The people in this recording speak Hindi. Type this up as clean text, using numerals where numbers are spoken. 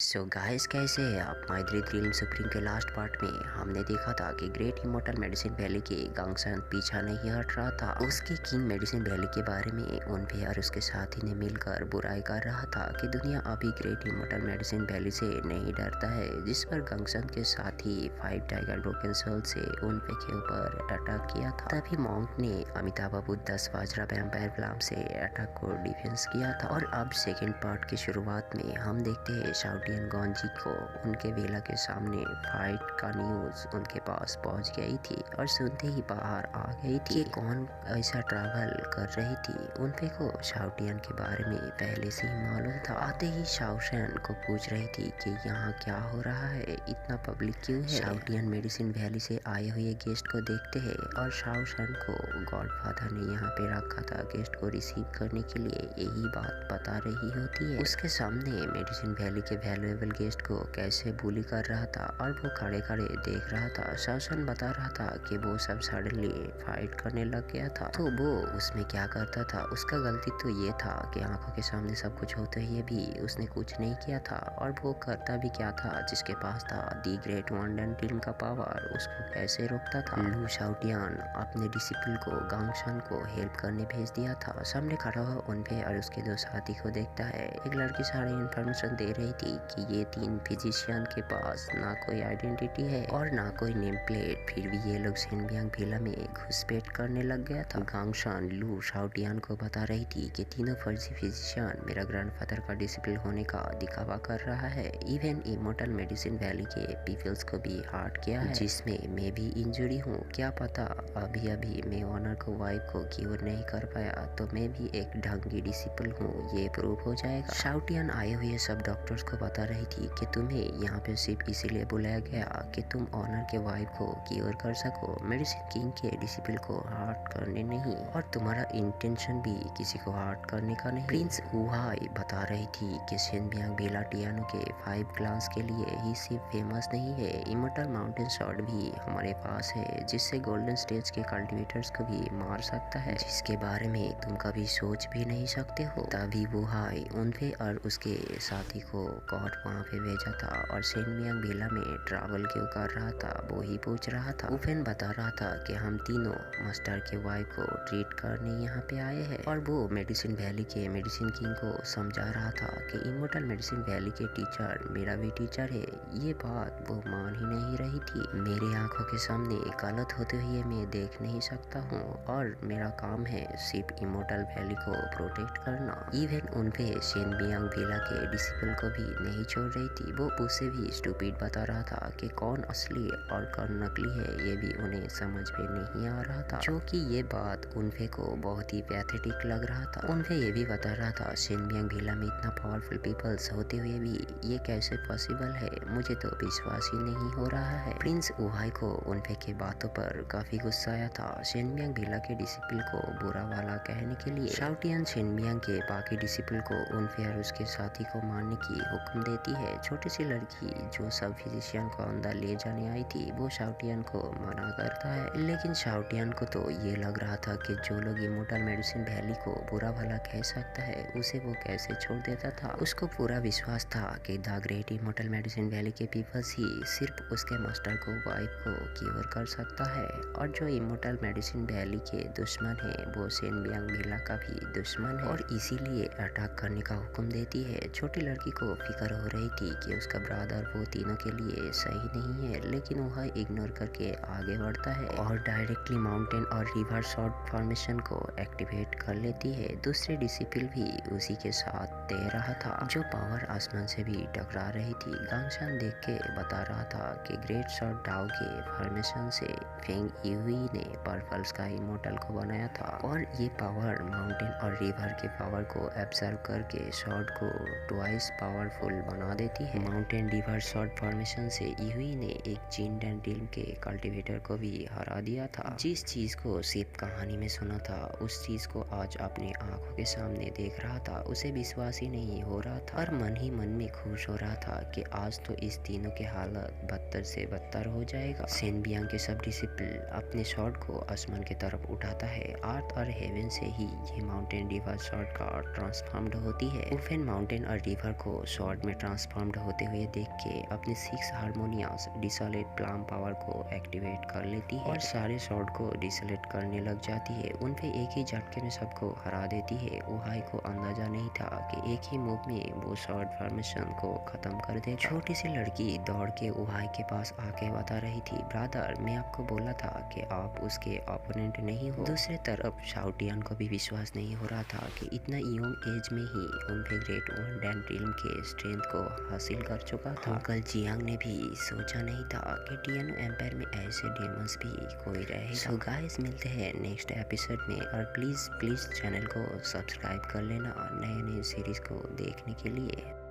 सो गाइस, कैसे हैं आप। माय ड्रीम सुप्रीम के लास्ट पार्ट में हमने देखा था कि ग्रेट इमोर्टल मेडिसिन वैली के गांगसन पीछा नहीं हट रहा था। उसके किंग मेडिसिन वैली के बारे में उनपे और उसके साथी ने मिलकर बुराई कर रहा था कि दुनिया अभी ग्रेट इमोर्टल मेडिसिन वैली से नहीं डरता है, जिस पर गांगसन के साथी 5 टाइगर ब्रोकन सोल से उनपे के ऊपर अटैक किया था। तभी मॉन्क ने अमिताभ बुद्धा वाजरा वैम्पायर फ्लाम से अटैक को डिफेंस किया था। और अब सेकेंड पार्ट की शुरुआत में हम देखते हैं शाउटियन गॉन्जी को उनके वेला के सामने फाइट का न्यूज उनके पास पहुंच गई थी और सुनते ही बाहर आ गई थी कि कौन ऐसा ट्रैवल कर रही थी। उनपे को शाउटियन के बारे में पहले से ही मालूम था। आते ही शाओशन को पूछ रही थी कि यहाँ क्या हो रहा है, इतना पब्लिक क्यों है। शाउटियन मेडिसिन वैली से आए हुए गेस्ट को देखते हैं और शाओशन को गॉडफादर ने यहाँ पे रखा था गेस्ट को रिसीव करने के लिए, यही बात बता रही होती है। उसके सामने मेडिसिन वैली के वैल्यूएबल गेस्ट को कैसे बुली कर रहा था और वो खड़े खड़े देख रहा था। शाओशन बता रहा था कि वो सब सडनली फाइट करने लग गया था, तो वो उसमें क्या करता था। उसका गलती तो ये था कि आंखों के सामने सब कुछ होते हुए भी उसने कुछ नहीं किया था। और वो करता भी क्या था, जिसके पास था दी ग्रेट वंडन टीम का पावर, उसको कैसे रोकता था। लू शाओटियन अपने डिसिपल को गांगशन को हेल्प करने भेज दिया था। सामने खड़ा हुआ उनपे और उसके दो साथी को देखता है। एक लड़की सारी इन्फॉर्मेशन दे रही थी कि ये 3 फिजिशियन के पास ना कोई आइडेंटिटी है और ना कोई नेम प्लेट, फिर भी ये लोग सेनबियांग विला में घुसपैठ करने लग गया था। गांगशन लू शाओटियन को बता रही थी कि तीनों फर्जी फिजिशियन मेरा ग्रैंडफादर का डिसिपल होने का दिखावा कर रहा है। इवन इमोर्टल मेडिसिन वैली के पीपल्स को भी हार्ट किया है, जिसमें मैं भी इंजुरी हूँ। क्या पता अभी मैं ऑनर को वाइफ को क्योर नहीं कर पाया तो मैं भी एक ढंग की डिसिपल हूँ, ये प्रूव हो जाएगा। शाउटियन आए हुए सब डॉक्टर्स को बता रही थी कि तुम्हें यहाँ पे सिर्फ इसीलिए बुलाया गया कि तुम ऑनर के वाइफ को क्योर कर सको, मेडिसिन किंग के डिसिपल को हार्ट करने नहीं, और तुम्हारा इंटेंशन भी किसी को हार्ट करने का नहीं। प्रिंस वुहाई बता रही थी कि सेनबियांग विला टियानो के 5 क्लान्स के लिए ही सिर्फ फेमस नहीं है, इमोर्टल माउंटेन शॉट भी हमारे पास है, जिससे गोल्डन स्टेज के कल्टिवेटर्स को भी मार सकता है, जिसके बारे में तुम कभी सोच भी नहीं सकते हो। तभी वुहाई उनपे और उसके साथी को गॉड वहाँ पे भेजा था और सेनबियांग विला में ट्रैवल क्यों कर रहा था वो ही पूछ रहा था। उफेन बता रहा था कि हम तीनों मास्टर के वाइफ को ट्रीट करने यहाँ पे आए हैं, और वो मेडिसिन वैली के मेडिसिन किंग को समझा रहा था कि इमोर्टल मेडिसिन वैली के टीचर मेरा भी टीचर है। ये बात वो मान ही नहीं रही थी। मेरे आंखों के सामने गलत होते हुए मैं देख नहीं सकता हूँ और मेरा काम है सिर्फ इमोर्टल वैली को प्रोटेक्ट करना। इवन उनपे सेनबियांग विला के डिसिपल को भी नहीं छोड़ रही थी। वो उसे भी स्टूपिड बता रहा था कि कौन असली और कौन नकली है, ये भी उन्हें समझ में नहीं आ रहा था, जो कि ये बात उनपे को बहुत ही पैथेटिक लग रहा था। उनपे ये भी बता रहा था सेनबियांग विला में इतना पावरफुल पीपल्स होते हुए भी ये कैसे पॉसिबल है, मुझे तो विश्वास ही नहीं हो रहा है। प्रिंस वुहाई को उनपे के बातों पर काफी गुस्सा आया था। सेनबियांग विला के डिसिपल को बुरा वाला कहने के लिए शाओटियन सेनबियांग के बाकी डिसिपल को उनपे और उसके साथी को मारने की हुक्म देती है। छोटी सी लड़की जो सब फिजिशियन को अंदर ले जाने आई थी वो शाओटियन को मना करता है, लेकिन शाओटियन को तो ये लग रहा था कि जो लोग इमोर्टल मेडिसिन वैली को बुरा भला कह सकता है उसे वो कैसे छोड़ देता था। उसको पूरा विश्वास था कि the great immortal medicine valley के पीपल्स ही सिर्फ उसके मास्टर को वाइफ को क्योर कर सकता है, और जो इमोर्टल मेडिसिन वैली के दुश्मन है वो सेनबियांग विला का भी दुश्मन है, और इसीलिए अटैक करने का हुक्म देती है। छोटी लड़की को फिक्र हो रही थी कि उसका ब्रदर वो तीनों के लिए सही नहीं है, लेकिन वह इग्नोर करके आगे बढ़ता है और डायरेक्टली माउंटेन और रिवर शॉर्ट फॉर्मेशन को एक्टिवेट कर लेती है। दूसरे डिसिपल भी उसी के साथ दे रहा था, जो पावर आसमान से भी टकरा रही थी। गांगशन देख के बता रहा था कि ग्रेट शॉर्ट डाओ के फॉर्मेशन से फेंग यूई ने पर्पल स्काई इमोर्टल को बनाया था, और ये पावर माउंटेन और रिवर के पावर को एब्जॉर्ब करके शॉर्ट को ट्वाइस पावरफुल बना देती है। माउंटेन रिवर शॉर्ट फॉर्मेशन से यूई ने एक जीन डेंटिल के कल्टीवेटर को भी हरा दिया था। जिस चीज को सिर्फ कहानी में सुना था उस चीज को आज अपने आंखों के सामने देख रहा था। उसे विश्वास ही नहीं हो रहा था और मन ही मन में खुश हो रहा था कि आज तो इस तीनों की हालत बदतर से बदतर हो जाएगा। सेनबियांग के सब डिसिपल अपने शॉर्ट को आसमान की तरफ उठाता है। अर्थ और हेवन से ही ये माउंटेन रिवर शॉर्ट का ट्रांसफॉर्म्ड होती है। उफेन माउंटेन और रिवर को शॉर्ट में ट्रांसफॉर्म्ड होते हुए देख के अपने 6 हारमोनियस डिसोलेट प्लाम पावर को एक्टिवेट कर लेती है और सारे स्वॉर्ड को डिसोलेट करने लग जाती है। उन पे एक ही झटके में सबको हरा देती है। ओहाई को अंदाजा नहीं था कि एक ही मूव में वो स्वॉर्ड फॉर्मेशन को खत्म कर दे। छोटी सी लड़की दौड़ के ओहाई के पास आके बता रही थी, ब्रदर मैं आपको बोला था कि आप उसके ओपोनेंट नहीं हो। दूसरी तरफ शाओटियान को भी विश्वास नहीं हो रहा था कि इतना यंग एज में ही उनपे ग्रेट वन डैन ड्रीम के स्ट्रेंथ को हासिल कर चुका था। अंकल जियांग ने भी सोचा नहीं था कि टियानो एम्पायर में ऐसे डेमंस भी कोई रहेगा। सो गाइस मिलते हैं नेक्स्ट एपिसोड में और प्लीज़ चैनल को सब्सक्राइब कर लेना नए नए सीरीज को देखने के लिए।